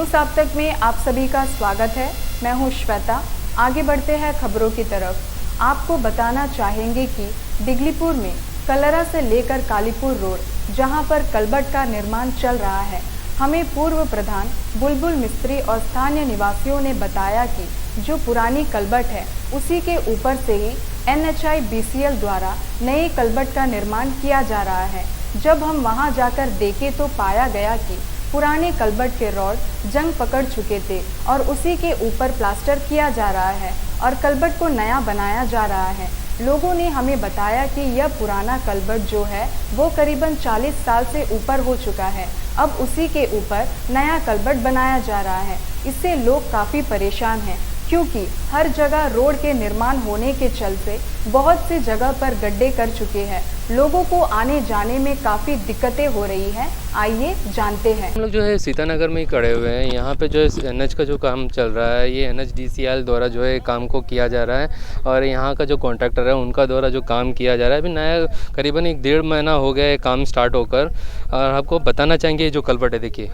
News आप तक में आप सभी का स्वागत है। मैं हूं श्वेता। आगे बढ़ते हैं खबरों की तरफ। आपको बताना चाहेंगे कि डिगलीपुर में कलरा से लेकर कालीपुर रोड जहां पर कलबट का निर्माण चल रहा है, हमें पूर्व प्रधान बुलबुल मिस्त्री और स्थानीय निवासियों ने बताया कि जो पुरानी कलबट है उसी के ऊपर से ही NHIBCL द्वारा नए कलबट का निर्माण किया जा रहा है। जब हम वहां जाकर देखे तो पाया गया कि पुराने कलबट के रॉड जंग पकड़ चुके थे और उसी के ऊपर प्लास्टर किया जा रहा है और कलबट को नया बनाया जा रहा है। लोगों ने हमें बताया कि यह पुराना कलबट जो है वो करीबन 40 साल से ऊपर हो चुका है। अब उसी के ऊपर नया कलबट बनाया जा रहा है। इससे लोग काफ़ी परेशान हैं क्योंकि हर जगह रोड के निर्माण होने के चलते बहुत सी जगह पर गड्ढे कर चुके हैं। लोगों को आने जाने में काफ़ी दिक्कतें हो रही हैं। आइए जानते हैं। हम लोग जो है सीतानगर में ही खड़े हुए हैं। यहाँ पे जो है NH का जो काम चल रहा है, ये NHDCL द्वारा जो है काम को किया जा रहा है और यहाँ का जो कॉन्ट्रैक्टर है उनका द्वारा जो काम किया जा रहा है। अभी नया करीबन 1-1.5 महीना हो गया है काम स्टार्ट होकर। और आपको बताना चाहेंगे जो कलबट है, देखिए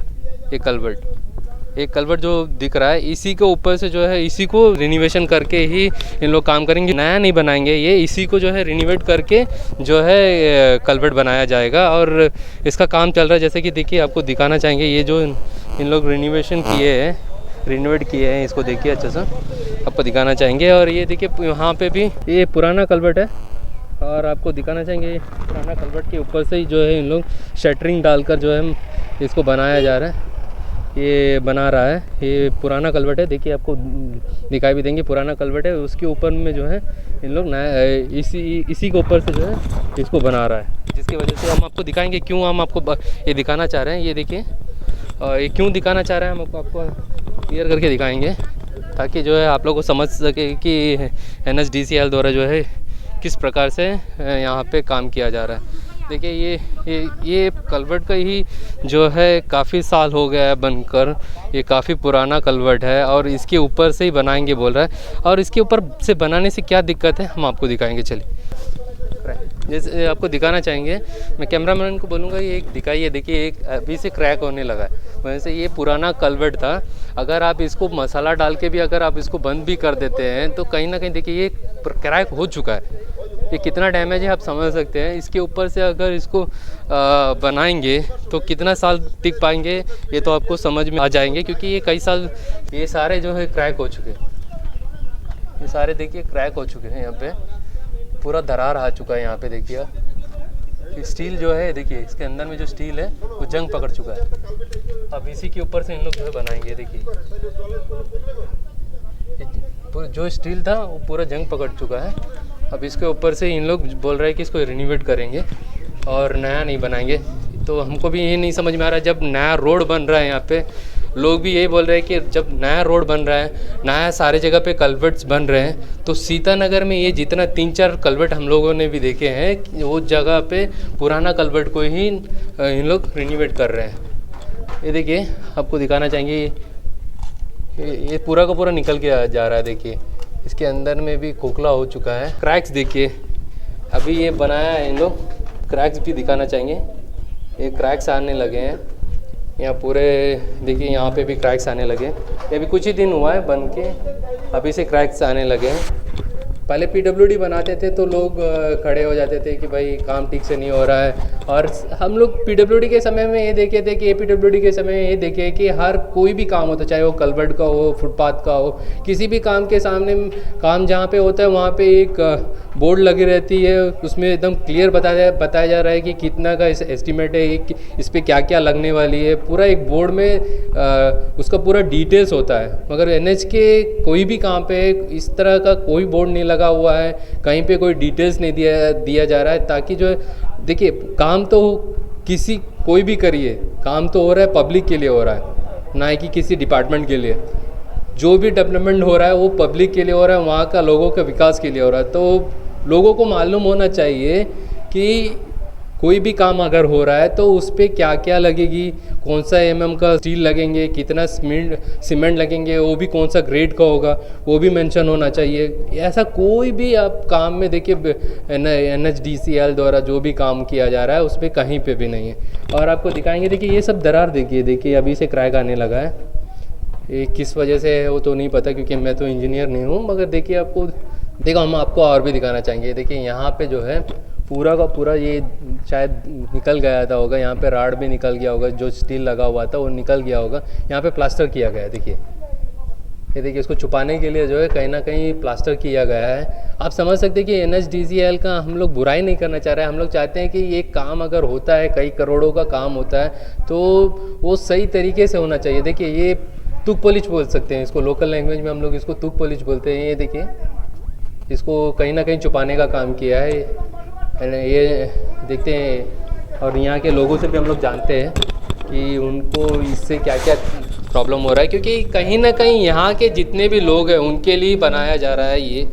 ये कलबट जो दिख रहा है इसी के ऊपर से जो है इसी को रिनोवेशन करके ही इन लोग काम करेंगे। नया नहीं बनाएंगे, ये इसी को जो है रिनोवेट करके जो है कलबट बनाया जाएगा और इसका काम चल रहा है। जैसे कि देखिए आपको दिखाना चाहेंगे, ये जो इन लोग रिनोवेट किए हैं इसको देखिए अच्छे से आपको दिखाना चाहेंगे। और ये देखिए यहाँ पे भी ये पुराना कलबट है और आपको दिखाना चाहेंगे पुराना कलबट के ऊपर से ही जो है इन लोग शटरिंग डालकर जो है इसको बनाया जा रहा है। ये बना रहा है, ये पुराना कलबट है। देखिए आपको दिखाई भी देंगे, पुराना कलबट है, उसके ऊपर में जो है इन लोग नया इसी के ऊपर से जो है इसको बना रहा है। जिसकी वजह से हम आपको दिखाएंगे क्यों हम आपको ये दिखाना चाह रहे हैं। ये देखिए ये क्यों दिखाना चाह रहे हैं हम आपको क्लियर करके दिखाएंगे ताकि जो है आप लोग को समझ सके कि NHDCL द्वारा जो है किस प्रकार से यहाँ पे काम किया जा रहा है। देखिए ये कलबट का ही जो है काफ़ी साल हो गया है बनकर। ये काफ़ी पुराना कलबट है और इसके ऊपर से ही बनाएंगे बोल रहा है। और इसके ऊपर से बनाने से क्या दिक्कत है हम आपको दिखाएंगे। चलिए जैसे आपको दिखाना चाहेंगे, मैं कैमरामैन को बोलूँगा ये एक दिखाइए। देखिए एक अभी से क्रैक होने लगा है। वैसे ये पुराना कलबट था, अगर आप इसको मसाला डाल के भी अगर आप इसको बंद भी कर देते हैं तो कहीं ना कहीं देखिए ये क्रैक हो चुका है। ये कितना डैमेज है आप समझ सकते हैं। इसके ऊपर से अगर इसको बनाएंगे तो कितना साल टिक पाएंगे ये तो आपको समझ में आ जाएंगे, क्योंकि ये कई साल ये सारे जो है क्रैक हो चुके हैं। ये सारे देखिए क्रैक हो चुके हैं, यहाँ पे पूरा दरार आ चुका है। यहाँ पे देखिए स्टील जो है, देखिए इसके अंदर में जो स्टील है वो जंग पकड़ चुका है। अब इसी के ऊपर से इन लोग जो है बनाएंगे। देखिए जो स्टील था वो पूरा जंग पकड़ चुका है। अब इसके ऊपर से इन लोग बोल रहे हैं कि इसको रिनोवेट करेंगे और नया नहीं बनाएंगे। तो हमको भी ये नहीं समझ में आ रहा है, जब नया रोड बन रहा है यहाँ पे, लोग भी यही बोल रहे हैं कि जब नया रोड बन रहा है, नया सारे जगह पे कलवर्ट्स बन रहे हैं, तो सीतानगर में ये जितना 3-4 कलवर्ट हम लोगों ने भी देखे हैं वो जगह पे पुराना कलवर्ट को ही इन लोग रिनोवेट कर रहे हैं। ये देखिए आपको दिखाना चाहेंगे, ये पूरा का पूरा निकल के जा रहा है। देखिए इसके अंदर में भी खोखला हो चुका है। क्रैक्स देखिए अभी ये बनाया है इन लोग, क्रैक्स भी दिखाना चाहेंगे। ये क्रैक्स आने लगे हैं यहाँ पूरे, देखिए यहाँ पे भी क्रैक्स आने लगे। ये अभी कुछ ही दिन हुआ है बन के, अभी से क्रैक्स आने लगे हैं। पहले PWD बनाते थे तो लोग खड़े हो जाते थे कि भाई काम ठीक से नहीं हो रहा है। और हम लोग PWD के समय में ये देखे थे कि APWD के समय में ये देखे कि हर कोई भी काम होता, चाहे वो कलबट का हो, फुटपाथ का हो, किसी भी काम के सामने काम जहाँ पे होता है वहाँ पे एक बोर्ड लगी रहती है। उसमें एकदम क्लियर बताया जा रहा है कि कितना का एस्टिमेट है, इस पर क्या क्या लगने वाली है। पूरा एक बोर्ड में उसका पूरा डिटेल्स होता है। मगर NH के कोई भी काम पे इस तरह का कोई बोर्ड नहीं लगा हुआ है, कहीं पे कोई डिटेल्स नहीं दिया जा रहा है, ताकि जो है देखिए काम तो कोई भी करिए, काम तो हो रहा है पब्लिक के लिए हो रहा है, ना कि किसी डिपार्टमेंट के लिए। जो भी डेवलपमेंट हो रहा है वो पब्लिक के लिए हो रहा है, वहाँ का लोगों के विकास के लिए हो रहा है। तो लोगों को मालूम होना चाहिए कि कोई भी काम अगर हो रहा है तो उस पर क्या क्या लगेगी, कौन सा MM का स्टील लगेंगे, कितना सीमेंट लगेंगे, वो भी कौन सा ग्रेड का होगा वो भी मेंशन होना चाहिए। ऐसा कोई भी आप काम में देखिए NHDCL द्वारा जो भी काम किया जा रहा है उस पर कहीं पे भी नहीं है। और आपको दिखाएंगे, देखिए ये सब दरार देखिए अभी से क्रैक आने लगा है। ये किस वजह से है वो तो नहीं पता, क्योंकि मैं तो इंजीनियर नहीं हूँ। मगर देखिए हम आपको और भी दिखाना चाहेंगे। देखिए यहाँ पे जो है पूरा का पूरा ये शायद निकल गया था होगा, यहाँ पे राड भी निकल गया होगा, जो स्टील लगा हुआ था वो निकल गया होगा। यहाँ पे प्लास्टर किया गया है। देखिए ये देखिए, इसको छुपाने के लिए जो है कहीं ना कहीं प्लास्टर किया गया है। आप समझ सकते हैं कि NHDCL का हम लोग बुराई नहीं करना चाह रहे हैं। हम लोग चाहते हैं कि ये काम अगर होता है, कई करोड़ों का काम होता है, तो वो सही तरीके से होना चाहिए। देखिए ये तुक पॉलिश बोल सकते हैं इसको, लोकल लैंग्वेज में हम लोग इसको तुक पॉलिश बोलते हैं। ये देखिए, इसको कहीं ना कहीं छुपाने का काम किया है। ये देखते हैं, और यहाँ के लोगों से भी हम लोग जानते हैं कि उनको इससे क्या क्या प्रॉब्लम हो रहा है, क्योंकि कहीं ना कहीं यहाँ के जितने भी लोग हैं उनके लिए बनाया जा रहा है ये।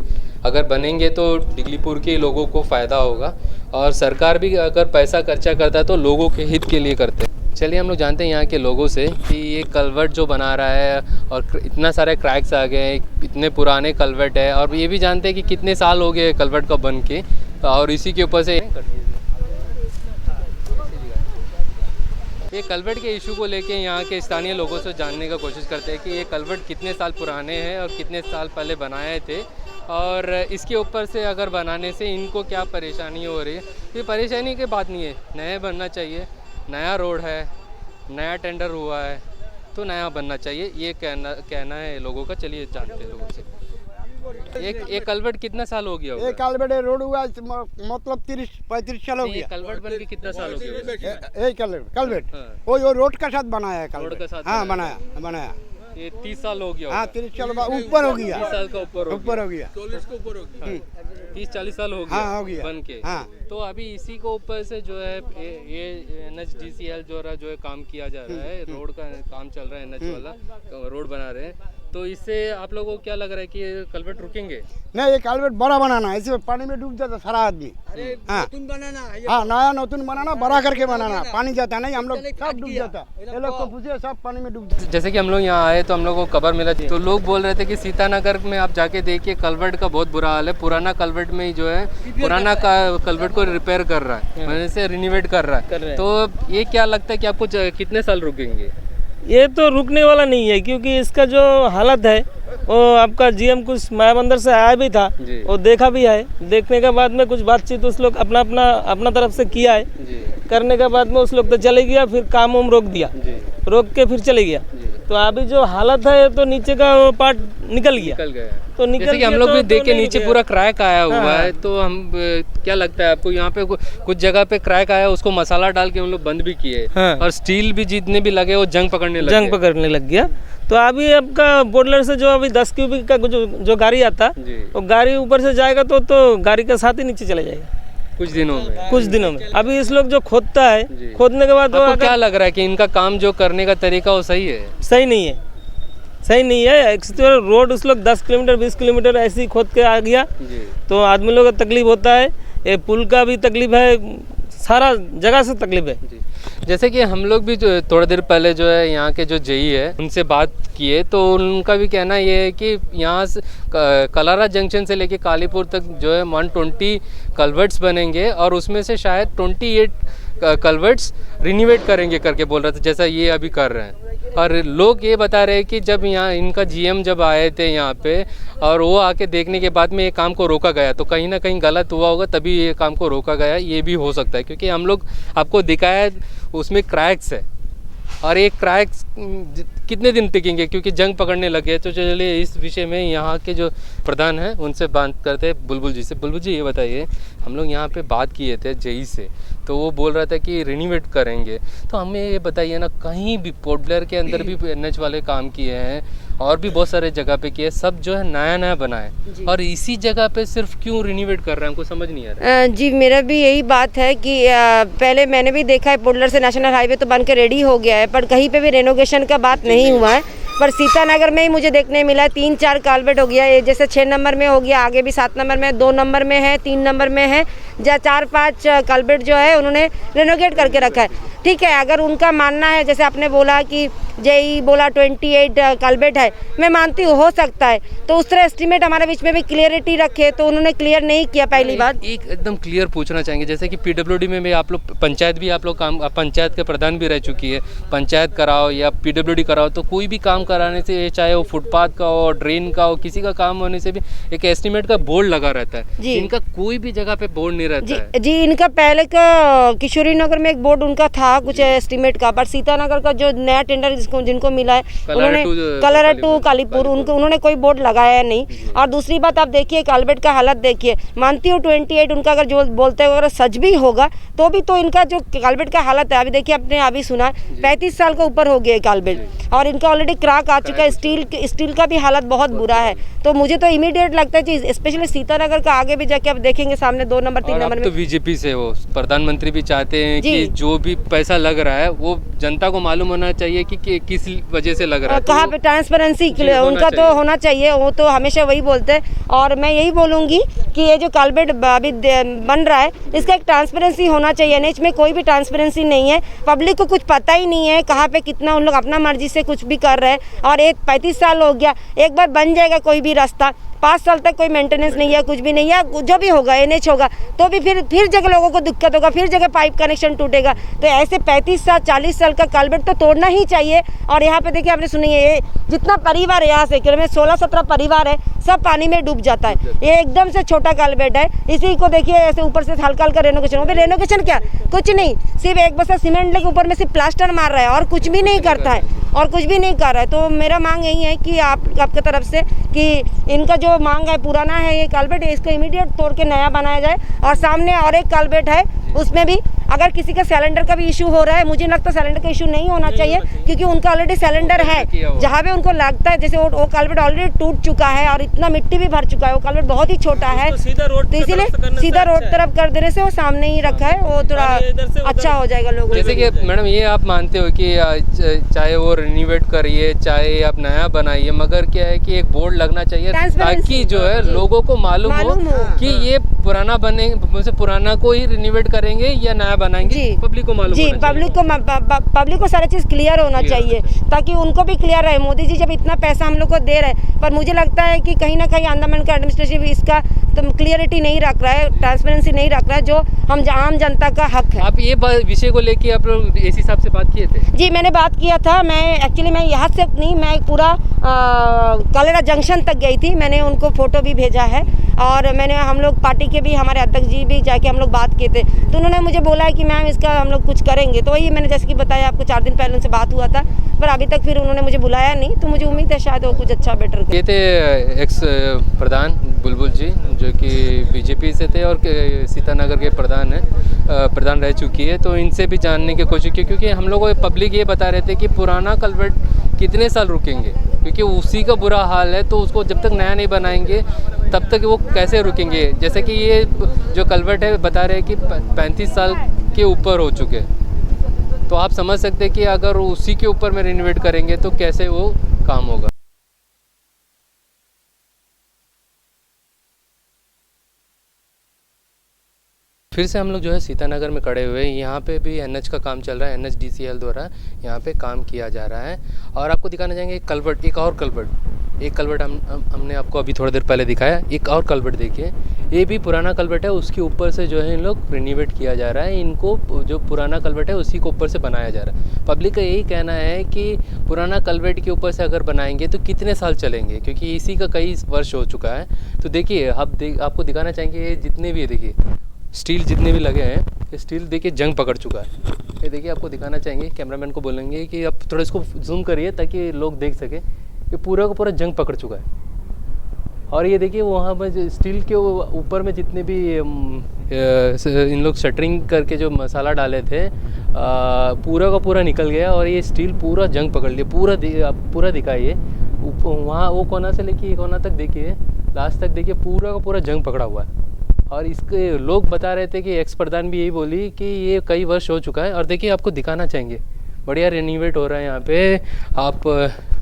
अगर बनेंगे तो डिगलीपुर के लोगों को फ़ायदा होगा, और सरकार भी अगर पैसा खर्चा करता है तो लोगों के हित के लिए करते हैं। चलिए हम लोग जानते हैं यहाँ के लोगों से कि ये कलवर्ट जो बना रहा है, और इतना सारे क्रैक्स आ गए हैं, इतने पुराने कलवर्ट है, और ये भी जानते हैं कि कितने साल हो गए कलवर्ट का बन के, और इसी के ऊपर से ये कलवर्ट के इशू को लेके यहाँ के स्थानीय लोगों से जानने का कोशिश करते हैं कि ये कलवर्ट कितने साल पुराने हैं और कितने साल पहले बनाए थे, और इसके ऊपर से अगर बनाने से इनको क्या परेशानी हो रही है। ये परेशानी की बात नहीं है, नया बनना चाहिए। नया रोड है, नया टेंडर हुआ है, तो नया बनना चाहिए, ये कहना है लोगों का। चलिए जानते हैं लोगों से। एक कलवर्ट कितना साल हो गया होगा? एक कलवर्ट रोड हुआ मतलब 30-35 साल हो गया। कलवर्ट बन के कितना साल हो गया? एक कलवर्ट वो रोड का साथ बनाया है। रोड का साथ हाँ बनाया। ये 30 साल हो गया। हाँ 30 साल ऊपर हो गया। 30 साल का ऊपर हो गया। 40 के ऊपर हो गया। 30-40 साल हो गया। हाँ हो गया बन के। हाँ। तो अभी इसी को ऊपर से जो है ये NHDCL जो है काम किया जा रहा है, रोड का काम चल रहा है, NH वाला रोड बना रहे हैं। तो इससे आप लोगों को क्या लग रहा है कि ये कलवर्ट रुकेंगे? नहीं, ये कलवर्ट बड़ा बनाना है, इसमें पानी में डूब जाता सारा आदमी। हाँ नया नतून बनाना, बड़ा करके बनाना, पानी जाता नहीं, हम लोग सब डूब जाता। ये लोग को पूछिए, सब पानी में डूब जाता। जैसे कि हम लोग यहाँ आए तो हम लोग को खबर मिला, तो लोग बोल रहे थे कि सीतानगर में आप जाके देखिए कलवर्ट का बहुत बुरा हाल है। पुराना कलवर्ट में ही जो है पुराना कलवर्ट को रिपेयर कर रहा है, मैंने से रिनोवेट कर रहा है। तो ये क्या लगता है कि आपको कितने साल रुकेंगे? ये तो रुकने वाला नहीं है, क्योंकि इसका जो हालत है वो आपका GM कुछ मायाबंदर से आया भी था, वो देखा भी है। देखने के बाद में कुछ बातचीत उस लोग अपना तरफ से किया है। करने के बाद में उस लोग तो चले गया, फिर काम रोक दिया, रोक के फिर चले गया। तो अभी जो हालत है तो नीचे का वो पार्ट निकल गया। तो जैसे कि हम लोग भी देख के नीचे पूरा क्रैक आया हुआ है। तो हम क्या लगता है आपको, यहाँ पे कुछ जगह पे क्रैक आया, उसको मसाला डाल के हम लोग बंद भी किए, और स्टील भी जितने भी लगे वो जंग पकड़ने लग गया। तो अभी आपका बोर्डलर से जो अभी 10 क्यूबिक का जो गाड़ी आता, वो गाड़ी ऊपर से जाएगा तो गाड़ी के साथ ही नीचे चले जाएगा कुछ दिनों में। अभी इस लोग जो खोदता है, खोदने के बाद आपको क्या लग रहा है कि इनका काम जो करने का तरीका वो सही है? सही नहीं है। रोड उस लोग 10 किलोमीटर 20 किलोमीटर ऐसे ही खोद के आ गया, तो आदमी लोग का तकलीफ होता है। ये पुल का भी तकलीफ है, सारा जगह से तकलीफ है। जैसे कि हम लोग भी जो थोड़ी देर पहले जो है यहाँ के जो जेई है उनसे बात किए, तो उनका भी कहना ये है कि यहाँ से कलारा जंक्शन से लेके कालीपुर तक जो है 120 कलवर्ट्स बनेंगे, और उसमें से शायद 28 कलवर्ट्स रिनोवेट करेंगे करके बोल रहे थे, जैसा ये अभी कर रहे हैं। और लोग ये बता रहे हैं कि जब यहाँ इनका GM जब आए थे यहाँ पे, और वो आके देखने के बाद में ये काम को रोका गया, तो कहीं ना कहीं गलत हुआ होगा, तभी ये काम को रोका गया। ये भी हो सकता है, क्योंकि हम लोग आपको दिखाया उसमें क्रैक्स है, और ये क्रैक्स कितने दिन टिकेंगे, क्योंकि जंग पकड़ने लगे। तो चलिए इस विषय में यहाँ के जो प्रधान हैं उनसे बात करते हैं, बुलबुल जी से। बुलबुल जी ये बताइए, हम लोग यहाँ पे बात किए थे जेई से, तो वो बोल रहा था कि रिनोवेट करेंगे। तो हमें ये बताइए ना, कहीं भी पोर्ट ब्लेयर के अंदर भी NH वाले काम किए हैं, और भी बहुत सारे जगह पे किए, सब जो है नया बनाए, और इसी जगह पे सिर्फ क्यों रिनोवेट कर रहे हैं, हमको समझ नहीं आ रहा है। जी मेरा भी यही बात है कि पहले मैंने भी देखा है पोर्ट ब्लेयर से नेशनल हाईवे तो बन के रेडी हो गया है, पर कहीं पे भी रेनोवेशन का बात नहीं हुआ है। पर सीतानगर में ही मुझे देखने मिला है 3-4 कलवर्ट हो गया, जैसे 6 नंबर में हो गया, आगे भी 7 नंबर में, 2 नंबर में है, 3 नंबर में है, चार पांच कल्बेट जो है उन्होंने रेनोवेट करके रखा है। ठीक है, अगर उनका मानना है, जैसे आपने बोला कि जेई बोला 28 कल्बेट है, मैं मानती हूँ हो सकता है, तो उस तरह एस्टीमेट हमारे बीच में भी क्लियरिटी रखे, तो उन्होंने क्लियर नहीं किया। पहली बात एक एकदम क्लियर पूछना चाहेंगे, जैसे कि पीडब्ल्यूडी में भी आप लोग पंचायत भी आप लोग काम, पंचायत के प्रधान भी रह चुकी है, पंचायत कराओ या पीडब्ल्यूडी कराओ, तो कोई भी काम कराने से, चाहे वो फुटपाथ का हो, ड्रेन का हो, किसी का काम होने से भी एक एस्टीमेट का बोर्ड लगा रहता है। इनका कोई भी जगह पे बोर्ड नहीं रहता है। जी, इनका पहले का किशोरी नगर में एक बोर्ड उनका था कुछ एस्टीमेट का, पर सीतानगर का जो नया टेंडर जिनको मिला है, उन्होंने कलरा टू कालीपुर, उन्होंने कोई बोर्ड लगाया नहीं। और दूसरी बात आप देखिए कल्बेट का हालत देखिए, मानती हूँ 28 उनका अगर जो बोलते हैं अगर सच भी होगा तो भी तो इनका जो कल्बेट का हालत है, अभी देखिए आपने अभी सुना 35 साल का ऊपर हो गया है कल्बेट, और इनका ऑलरेडी क्रैक आ चुका है, स्टील का भी हालत बहुत बुरा है। तो मुझे तो इमीडिएट लगता है कि स्पेशली सीतानगर का आगे भी जाके आप देखेंगे सामने 2 नंबर 3 नंबर में तो बीजेपी से वो प्रधानमंत्री भी चाहते हैं कि जो भी पैसा लग रहा है वो जनता को मालूम होना चाहिए कि किस वजह से लग रहा है, कहाँ पे ट्रांसपेरेंसी उनका तो होना चाहिए, वो तो हमेशा वही बोलते हैं। और मैं यही बोलूँगी कि ये जो कल्बेट अभी बन रहा है इसका एक ट्रांसपेरेंसी होना चाहिए। एनएच में कोई भी ट्रांसपेरेंसी नहीं है, पब्लिक को कुछ पता ही नहीं है कहाँ पे कितना उन लोग अपना मर्जी से कुछ भी कर रहे हैं। और एक 35 साल हो गया, एक बार बन जाएगा कोई भी रास्ता, 5 साल तक कोई मेंटेनेंस नहीं है, कुछ भी नहीं है, जो भी होगा एनएच होगा तो भी फिर जगह लोगों को दिक्कत होगा, फिर जगह पाइप कनेक्शन टूटेगा। तो ऐसे 35 साल 40 साल का कल्बेट तो तोड़ना ही चाहिए। और यहाँ पे देखिए आपने सुनी है, ये जितना परिवार है यहाँ से में 16-17 परिवार है, सब पानी में डूब जाता है। ये एकदम से छोटा कल्बेट है, इसी को देखिए ऐसे ऊपर से हल्का हल्का रेनोवेशन हो, रेनोवेशन क्या कुछ नहीं, सिर्फ एक बस्ता सीमेंट लेके ऊपर में सिर्फ प्लास्टर मार रहा है और कुछ भी नहीं करता है, और कुछ भी नहीं कर रहा है। तो मेरा मांग यही है कि आपकी तरफ से कि इनका जो मांग है, पुराना है ये कल्बेट, इसको इमीडिएट तोड़ के नया बनाया जाए। और सामने और एक कल्बेट है, उसमें भी अगर किसी का सिलेंडर का भी इशू हो रहा है, मुझे लगता है सिलेंडर का इशू नहीं होना चाहिए, क्योंकि उनका ऑलरेडी सिलेंडर है। जहाँ पे उनको लगता है जैसे वो कल्बेट ऑलरेडी टूट चुका है और इतना मिट्टी भी भर चुका है, वो कल्बेट बहुत ही छोटा है, तो इसीलिए सीधा रोड तरफ कर देने से वो सामने ही रखा है, वो थोड़ा अच्छा हो जाएगा लोगों। जैसे कि मैडम ये आप मानते हो कि चाहे वो रिनोवेट करिए चाहे आप नया बनाइए, मगर क्या है कि एक बोर्ड लगना चाहिए ताकि जो है लोगों को मालूम हो कि ये पुराना बने, पुराना को ही रिनोवेट करेंगे या नया बनाएंगे, पब्लिक को मालूम होना चाहिए। पब्लिक को सारी चीज़ क्लियर होना चाहिए ताकि उनको भी क्लियर रहे। मोदी जी जब इतना पैसा हम लोग को दे रहे हैं, पर मुझे लगता है कि कहीं ना कहीं अंडमान का एडमिनिस्ट्रेशन इसका तो क्लियरिटी नहीं रख रहा है, ट्रांसपेरेंसी नहीं रख रहा है, जो हम आम जनता का हक है। आप ये विषय को लेके आप लोग एसी साहब से बात किए थे? जी मैंने बात किया था। मैं एक्चुअली मैं यहाँ से नहीं, मैं पूरा कलेरा जंक्शन तक गई थी, मैंने उनको फ़ोटो भी भेजा है, और हम लोग पार्टी के भी हमारे अध्यक्ष जी भी जाके हम लोग बात किए थे, तो उन्होंने मुझे बोला है कि मैम इसका हम लोग कुछ करेंगे। तो वही मैंने जैसे कि बताया आपको 4 दिन पहले उनसे बात हुआ था, पर अभी तक फिर उन्होंने मुझे बुलाया नहीं, तो मुझे उम्मीद है शायद वो कुछ अच्छा बेटर। ये थे एक्स प्रधान बुलबुल जी, जो कि बीजेपी से थे और सीतानगर के प्रधान रह चुकी है। तो इनसे भी जानने की कोशिश की, क्योंकि हम लोग को पब्लिक ये बता रहे थे कि पुराना कल्बेट कितने साल रुकेंगे, क्योंकि उसी का बुरा हाल है, तो उसको जब तक नया नहीं बनाएंगे तब तक वो कैसे रुकेंगे। जैसे कि ये जो कल्बेट है बता रहे हैं कि 35 साल के ऊपर हो चुके हैं, तो आप समझ सकते हैं कि अगर उसी के ऊपर में रिनोवेट करेंगे तो कैसे वो काम होगा। फिर से हम लोग जो है सीतानगर में खड़े हुए हैं। यहाँ पे भी एनएच का काम चल रहा है, एनएच डीसीएल द्वारा यहाँ पे काम किया जा रहा है। और आपको दिखाना चाहेंगे एक कल्बर्ट, एक कल्बर्ट हमने आपको अभी थोड़ी देर पहले दिखाया। एक और कल्बर्ट देखिए, ये भी पुराना कल्बर्ट है, उसके ऊपर से जो है इन लोग रिनोवेट किया जा रहा है। इनको जो पुराना कल्बर्ट है उसी के ऊपर से बनाया जा रहा है। पब्लिक का यही कहना है कि पुराना कल्बर्ट के ऊपर से अगर बनाएंगे तो कितने साल चलेंगे, क्योंकि इसी का कई वर्ष हो चुका है। तो देखिए आपको दिखाना चाहेंगे, ये जितने भी है देखिए स्टील जितने भी लगे हैं, ये स्टील देखिए जंग पकड़ चुका है। ये देखिए आपको दिखाना चाहेंगे, कैमरामैन को बोलेंगे कि आप थोड़ा इसको जूम करिए ताकि लोग देख सके। ये पूरा का पूरा जंग पकड़ चुका है। और ये देखिए वहाँ पर स्टील के ऊपर में जितने भी इन लोग शटरिंग करके जो मसाला डाले थे, पूरा का पूरा निकल गया और ये स्टील पूरा जंग पकड़ लिया। पूरा दिखाइए, वहाँ वो कोना से लेके ये कोना तक देखिए, लास्ट तक देखिए, पूरा का पूरा जंग पकड़ा हुआ है। और इसके लोग बता रहे थे कि एक्स प्रधान भी यही बोली कि ये कई वर्ष हो चुका है। और देखिए आपको दिखाना चाहेंगे, बढ़िया रिनोवेट हो रहा है यहाँ पे। आप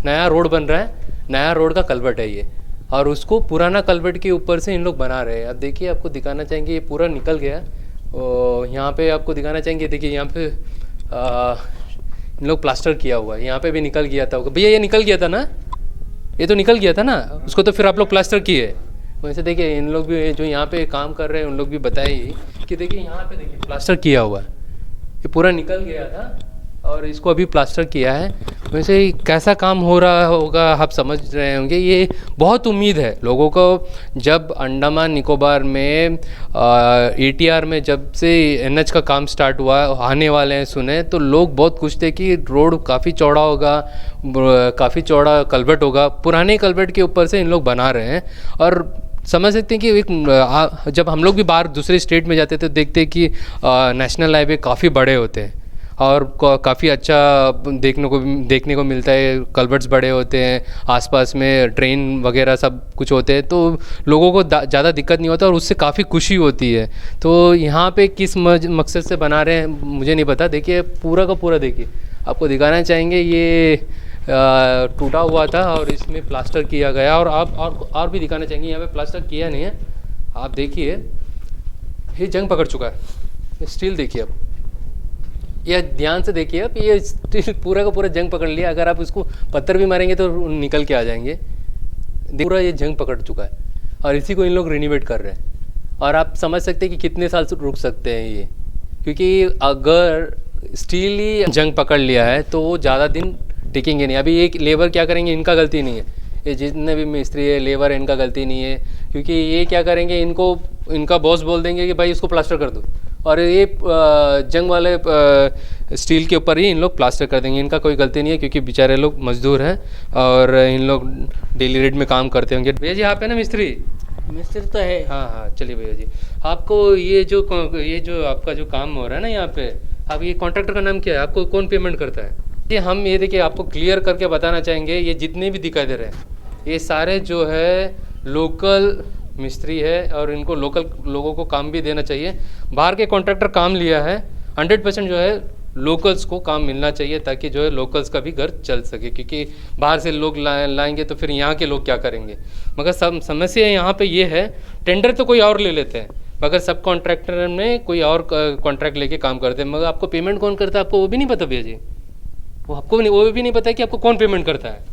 नया रोड बन रहा है, नया रोड का कल्बर्ट है ये। और उसको पुराना कल्वर्ट के ऊपर से इन लोग बना रहे हैं। अब देखिए, आपको दिखाना चाहेंगे, ये पूरा निकल गया। यहाँ पे आपको दिखाना चाहेंगे, देखिए यहाँ पे इन लोग प्लास्टर किया हुआ है। यहाँ पे भी निकल गया था भैया, ये निकल गया था ना, ये तो निकल गया था ना, उसको तो फिर आप लोग प्लास्टर किए। वैसे देखिए इन लोग भी जो यहाँ पे काम कर रहे हैं उन लोग भी बताए कि देखिए यहाँ पे देखिए प्लास्टर किया हुआ है, ये पूरा निकल गया था और इसको अभी प्लास्टर किया है। वैसे कैसा काम हो रहा होगा आप समझ रहे होंगे। ये बहुत उम्मीद है लोगों को। जब अंडमान निकोबार में ATR में जब से NH का काम स्टार्ट हुआ, आने वाले हैं सुने, तो लोग बहुत खुश थे कि रोड काफ़ी चौड़ा होगा, काफ़ी चौड़ा कल्वर्ट होगा। पुराने कल्वर्ट के ऊपर से इन लोग बना रहे हैं और समझ सकते हैं कि एक जब हम लोग भी बाहर दूसरे स्टेट में जाते थे तो देखते हैं कि नेशनल हाईवे काफ़ी बड़े होते हैं और काफ़ी अच्छा देखने को मिलता है। कल्वर्ट्स बड़े होते हैं, आसपास में ट्रेन वगैरह सब कुछ होते हैं, तो लोगों को ज़्यादा दिक्कत नहीं होता और उससे काफ़ी खुशी होती है। तो यहाँ पे किस मकसद से बना रहे हैं मुझे नहीं पता। देखिए पूरा का पूरा, देखिए आपको दिखाना चाहेंगे, ये टूटा हुआ था और इसमें प्लास्टर किया गया। और आप और भी दिखाना चाहेंगे, यहाँ पे प्लास्टर किया नहीं है। आप देखिए ये जंग पकड़ चुका है, स्टील देखिए आप, ये ध्यान से देखिए आप, ये स्टील पूरा का पूरा जंग पकड़ लिया। अगर आप इसको पत्थर भी मारेंगे तो निकल के आ जाएंगे। पूरा ये जंग पकड़ चुका है और इसी को इन लोग रिनोवेट कर रहे हैं। और आप समझ सकते हैं कि कितने साल से रुक सकते हैं ये, क्योंकि अगर स्टील ही जंग पकड़ लिया है तो वो ज़्यादा दिन टिकेंगे नहीं। अभी ये लेबर क्या करेंगे, इनका गलती नहीं है, ये जितने भी मिस्त्री है लेबर है इनका गलती नहीं है, क्योंकि ये क्या करेंगे, इनका बॉस बोल देंगे कि भाई इसको प्लास्टर कर दो और ये जंग वाले स्टील के ऊपर ही इन लोग प्लास्टर कर देंगे। इनका कोई गलती नहीं है, क्योंकि बेचारे लोग मजदूर हैं और इन लोग डेली रेट में काम करते होंगे। भैया जी आप है ना मिस्त्री तो है। हाँ, चलिए भैया जी, आपको ये जो आपका जो काम हो रहा है ना यहाँ पे, आप ये कॉन्ट्रैक्टर का नाम क्या है, आपको कौन पेमेंट करता है? ये हम ये देखिए आपको क्लियर करके बताना चाहेंगे, ये जितने भी दिखाई दे रहे हैं ये सारे जो है लोकल मिस्त्री है और इनको लोकल लोगों को काम भी देना चाहिए। बाहर के कॉन्ट्रैक्टर काम लिया है, 100% जो है लोकल्स को काम मिलना चाहिए, ताकि जो है लोकल्स का भी घर चल सके, क्योंकि बाहर से लोग लाएंगे तो फिर यहाँ के लोग क्या करेंगे। मगर समस्या यहाँ पे ये है, टेंडर तो कोई और ले लेते हैं, मगर सब कॉन्ट्रैक्टर में कोई और कॉन्ट्रैक्ट लेके काम करते हैं। मगर आपको पेमेंट कौन करता है आपको वो भी नहीं पता भैया जी, वो भी नहीं पता है कि आपको कौन पेमेंट करता है।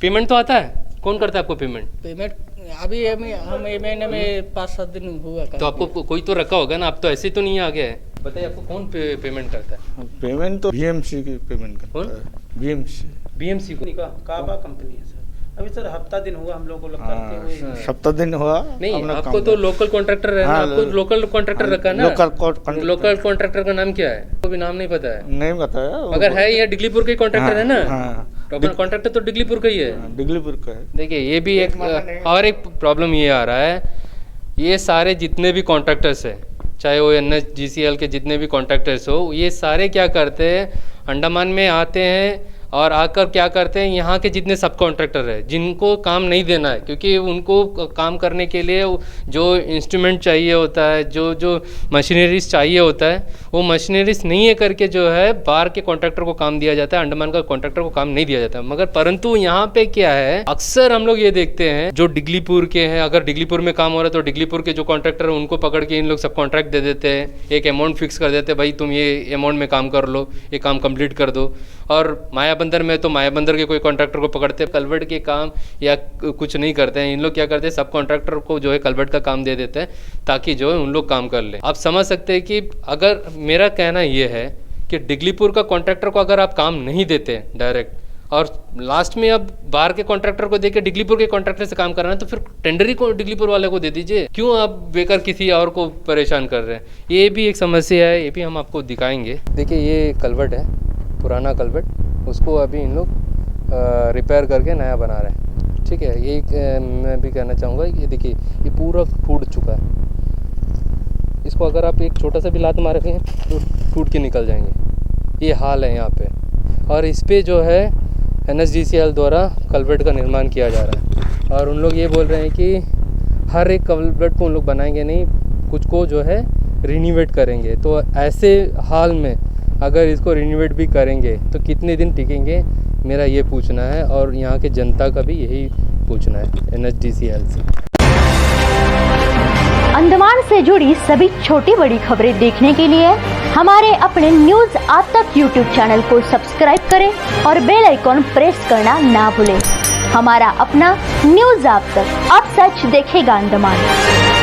पेमेंट तो आता है, कौन करता है आपको पेमेंट? अभी हम महीने में 5-7 दिन हुआ। तो आपको कोई तो रखा होगा ना, आप तो ऐसे तो नहीं आ गए। बताइए आपको कौन पेमेंट करता है? पेमेंट तो BMC की पेमेंट करता है। BMC को काबा कंपनी है सर। अभी सर हफ्ता दिन हुआ हम लोग को करते हुए। हफ्ता दिन हुआ नहीं, आपको तो लोकल कॉन्ट्रैक्टर है ना, आपको लोकल कॉन्ट्रैक्टर रखा ना। लोकल कॉन्ट्रैक्टर का नाम क्या है? को भी नाम नहीं पता है? नहीं बताया, मगर है ये डिगलीपुर के कॉन्ट्रैक्टर है ना, कॉन्ट्रैक्टर तो डिगलीपुर का ही है। डिगलीपुर का है। देखिए ये भी एक और एक प्रॉब्लम ये आ रहा है, ये सारे जितने भी कॉन्ट्रैक्टर्स है, चाहे वो NHGCL के जितने भी कॉन्ट्रैक्टर्स हो, ये सारे क्या करते हैं, अंडमान में आते हैं और आकर क्या करते हैं, यहाँ के जितने सब कॉन्ट्रैक्टर है जिनको काम नहीं देना है, क्योंकि उनको काम करने के लिए जो इंस्ट्रूमेंट चाहिए होता है, जो मशीनरीज चाहिए होता है, वो मशीनरीज नहीं है करके जो है बाहर के कॉन्ट्रैक्टर को काम दिया जाता है, अंडमान का कॉन्ट्रैक्टर को काम नहीं दिया जाता। मगर परंतु यहाँ पे क्या है, अक्सर हम लोग ये देखते हैं जो डिगलीपुर के हैं, अगर डिगलीपुर में काम हो रहा है तो डिगलीपुर के जो कॉन्ट्रैक्टर है उनको पकड़ के इन लोग सब कॉन्ट्रैक्ट दे देते हैं, एक अमाउंट फिक्स कर देते हैं, भाई तुम ये अमाउंट में काम कर लो, ये काम कंप्लीट कर दो। और मायाबंदर में तो मायाबंदर के कोई कॉन्ट्रैक्टर को पकड़ते हैं, कल्वर्ट के काम या कुछ नहीं करते हैं, इन लोग क्या करते हैं, सब कॉन्ट्रैक्टर को जो है कल्वर्ट का काम दे देते हैं, ताकि जो है उन लोग काम कर ले। आप समझ सकते हैं कि अगर मेरा कहना ये है कि डिगलीपुर का कॉन्ट्रैक्टर को अगर आप काम नहीं देते डायरेक्ट, और लास्ट में अब बाहर के कॉन्ट्रैक्टर को देके डिगलीपुर के कॉन्ट्रैक्टर से काम कराना है, तो फिर टेंडर ही को डिगलीपुर वाले को दे दीजिए, क्यों आप बेकार किसी और को परेशान कर रहे हैं। ये भी एक समस्या है, ये भी हम आपको दिखाएंगे। देखिए ये कल्वर्ट है, पुराना कल्वर्ट, उसको अभी इन लोग रिपेयर करके नया बना रहे हैं। ठीक है, ये मैं भी कहना चाहूँगा, ये देखिए ये पूरा टूट चुका है, इसको अगर आप एक छोटा सा भी लात मारेंगे तो टूट के निकल जाएंगे, ये हाल है यहाँ पे। और इस पे जो है NHDCL द्वारा कल्वर्ट का निर्माण किया जा रहा है, और उन लोग ये बोल रहे हैं कि हर एक कल्वर्ट को उन लोग बनाएंगे नहीं, कुछ को जो है रिनोवेट करेंगे। तो ऐसे हाल में अगर इसको रिनोवेट भी करेंगे तो कितने दिन टिकेंगे, मेरा ये पूछना है, और यहाँ के जनता का भी यही पूछना है NHDCL से। अंडमान से जुड़ी सभी छोटी बड़ी खबरें देखने के लिए हमारे अपने न्यूज आज तक यूट्यूब चैनल को सब्सक्राइब करें और बेल आइकॉन प्रेस करना ना भूलें। हमारा अपना न्यूज आज तक, अब सच देखेगा अंडमान।